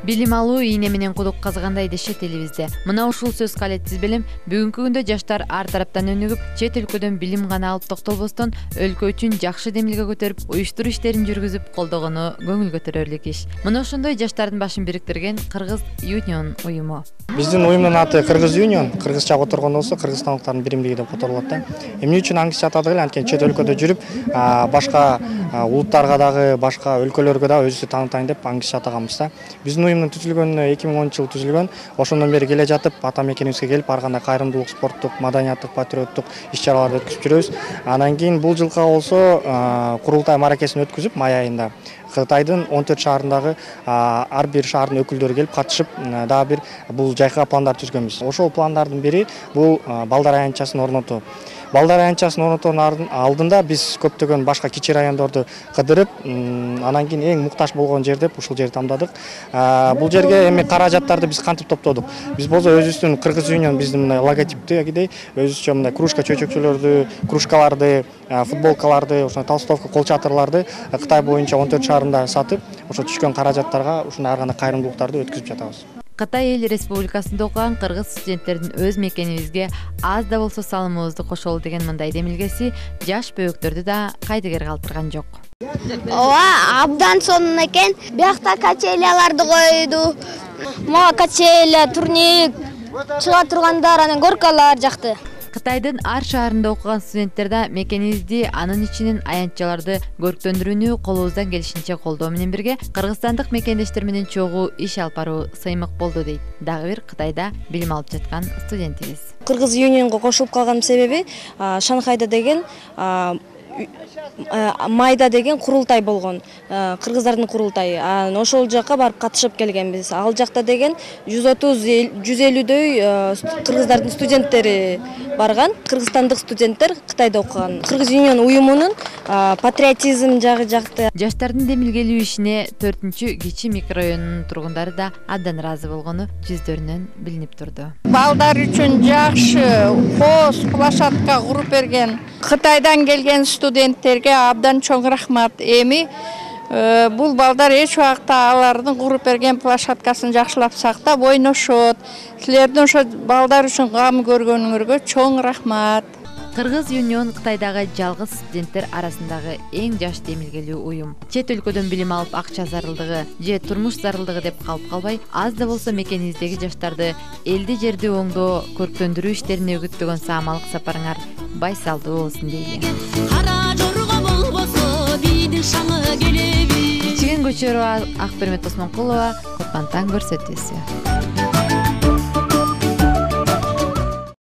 Билим алуу ийне менен кудук казгандай дешет элибизде. Мына ушул сөз калетсиз билим бүгүнкү күндө жаштар ар тараптан өнүгүп, чет өлкөдөн билим гана алып токтолбостон, өлкө үчүн жакшы демилге көтөрүп, уюштуруу иштерин жүргүзүп колдогону көңүл көтөрөрлүк иш. Мына ошондой жаштардын башын бириктирген Кыргыз Union уюму. Биздин уюмдун аты Кыргыз Union, кыргызча которгондо болсо кыргызстандыктардын биримдиги деп которулат да. Эмне үчүн аңчы атадык эле, анткени чет өлкөдө жүрүп, башка улуттарга дагы, башка өлкөлөргө дагы өзүбүздү таанытайын деп аңчы атаганбыз да. Биздин уюмдун түзүлгөнүнө 2010-жылы түзүлгөн. Ошондон бери келе жатып, ата мекенибизге келип, ар кандай кайрымдуулук, спорттук, маданияттык, патриоттук иш-чараларды өткөзүп жүрөбүз. Андан кийин бул жылга болсо курултай маракесин өткөзүп, май айында Кытайдын 14 шаарындагы ар бир шаардын өкүлдөрү келип катышып, дагы бир бул жайкага пландар түзгөнбүз. Ошол пландардын бири бул балдар аянтчасын орнотуу. Балдар аянтчасын орнотоонун алдында биз көптөгөн башка кичи райондорду кыдырып, анан кийин эң муктаж болгон жер деп ушул жерди тандадык. Бул жерге эми каражаттарды биз кантип топтодук? Биз болсо өзүбүздүн Кыргыз Union биздин мындай логотиптегидей өзүбүзчө мындай кружка чөйчөкчөлөрдү, кружкаларды, футболкаларды, ошо толстовка, кол чатырларды Кытай боюнча 14 шаарында сатып, ошо түшкөн каражаттарга ушундай ар кандай кайрымдуулуктарды өткөзүп жатабыз. Кытай эл республикасында окуган кыргыз студенттердин өз мекенибизге аз да болсо салымыбызды кошолу деген мындай демилгеси жаш бөөктөрдү да кайдыгер калтырган жок. Ооба, абдан сонун экен. Биякта качеляларды койду. Мага качеля, турник, чыга тургандар, анан горкалар жакты. Кытайдын ар шаарында окуган студенттер да мекенибизди, анын ичинен аянтчаларды көрктөндүрүүнү колубуздан келишинче колдоо менен бирге кыргызстандык мекендештер менен чогуу иш алып баруу сыймык болду дейт дагы бир Кытайда билим алып жаткан студентибиз. Кыргыз Union'га кошулуп калганын себеби Шанхайда деген майда деген курултай болгон, кыргыздардын курултайы. Ошол жака барып катышып келгенбиз. Ал жакта деген 130-150дөй кыргыздардын студенттери барган. Кыргызстандык студенттер Кытайда окуган. Кыргыз Union уюмунун патриотизм жагы жакты. Жаштардын демилгелүү ишине 4-кичи микрорайонунун тургундары да абдан ыраазы болгону жүздөрүнөн билинип турду. Балдар үчүн жакшы коз площадка куруп берген Кытайдан келген студенттерге абдан чоң рахмат. Эми бул балдар эч убакта алардын куруп берген площадкасын жакшылап сактап ойношот. Силердин ошо балдар үчүн кам көргөнүңөргө чоң рахмат. Кыргыз Union Кытайдагы жалгыз студенттер арасындагы эң жаш демилгелүү уюм. Чет өлкөдөн билим алып акча зарылдыгы же турмуш зарылдыгы деп калып калбай, аз да болсо мекенибиздеги жаштарды элди жерди оңдоо, көрктөндүрүү иштерине үгүттөгөн саамалык сапарыңар байсалдуу болсун дейли. Кара жорго болбосо биздин шаңы келеби. Чеген Көчөрова, Акбермет Осмонкулова, Кутман таң көрсөтүүсү.